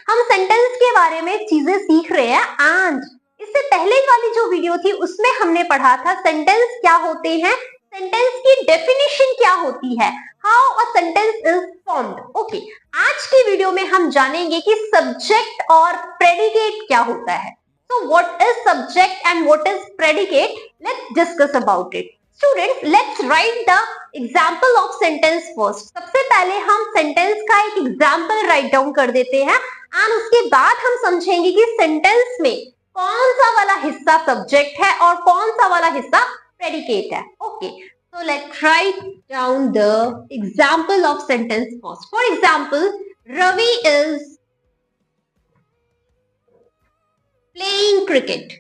हम सेंटेंस के बारे में चीजें सीख रहे हैं एंड इससे पहले वाली जो वीडियो थी उसमें हमने पढ़ा था सेंटेंस क्या होते हैं, सेंटेंस की डेफिनेशन क्या होती है, how a sentence is formed. Okay, आज की वीडियो में हम जानेंगे कि सब्जेक्ट और प्रेडिकेट क्या होता है। So what is subject and what is predicate? Let's discuss about it. Students, let's write the example of sentence first. सबसे पहले हम sentence का एक example write down कर देते हैं and उसके बाद हम समझेंगे कि sentence में कौन सा वाला हिस्सा subject है और कौन सा वाला हिस्सा predicate है। Okay, so let's write down the example of sentence first. For example, Ravi is playing cricket.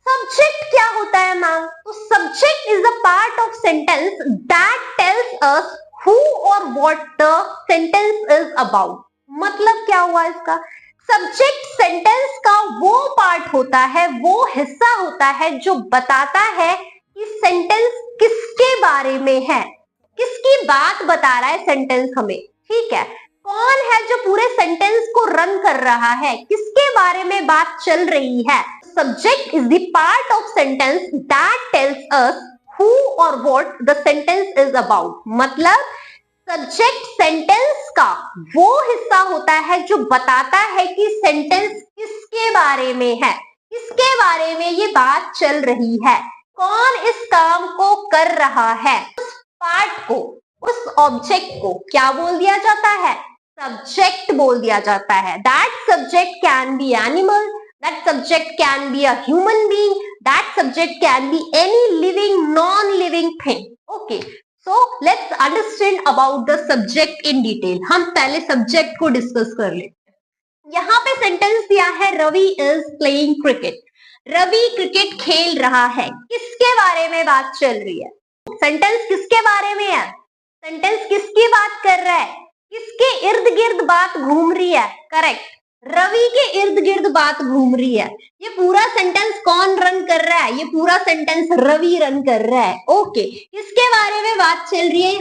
Subject क्या होता है मैम? तो subject is a part of sentence that tells us who और what the sentence is about. मतलब क्या हुआ इसका? Subject sentence का वो पार्ट होता है, वो हिस्सा होता है जो बताता है कि सेंटेंस किसके बारे में है, किसकी बात बता रहा है सेंटेंस हमें। ठीक है, कौन है जो पूरे सेंटेंस को रन कर रहा है, किसके बारे में बात चल रही है। Subject is the part of sentence that tells us who और what the sentence is about. मतलब सब्जेक्ट सेंटेंस का वो हिस्सा होता है जो बताता है कि सेंटेंस किसके बारे में है, किसके बारे में ये बात चल रही है, कौन इस काम को कर रहा है। उस पार्ट को, उस ऑब्जेक्ट को क्या बोल दिया जाता है? सब्जेक्ट बोल दिया जाता है। That subject can be animal, that subject can be a human being, that subject can be any living non living thing. Okay, so let's understand about the subject in detail. हम पहले subject को discuss कर लेते हैं। यहाँ पे sentence दिया है Ravi is playing cricket. Ravi cricket खेल रहा है। किसके बारे में बात चल रही है? सेंटेंस किसके बारे में है? सेंटेंस किसकी बात कर रहा है? किसके इर्द गिर्द बात घूम रही है? करेक्ट, रवि के इर्द गिर्द बात घूम रही है। ये पूरा सेंटेंस कौन रन कर रहा है? ये पूरा सेंटेंस रवि रन कर रहा है। ओके, किसके बारे में बात चल रही है?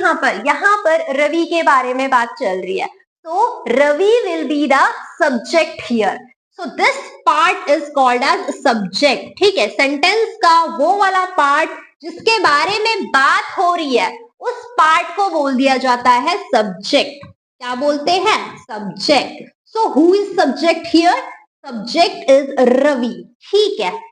यहाँ पर रवि के बारे में बात चल रही है। तो Ravi will be the subject here. So this part is called as subject. ठीक है, सेंटेंस का वो वाला पार्ट जिसके बारे में बात हो रही है उस पार्ट को बोल दिया जाता है सब्जेक्ट। क्या बोलते हैं? Subject. So who is subject here? Subject is Ravi. ठीक है,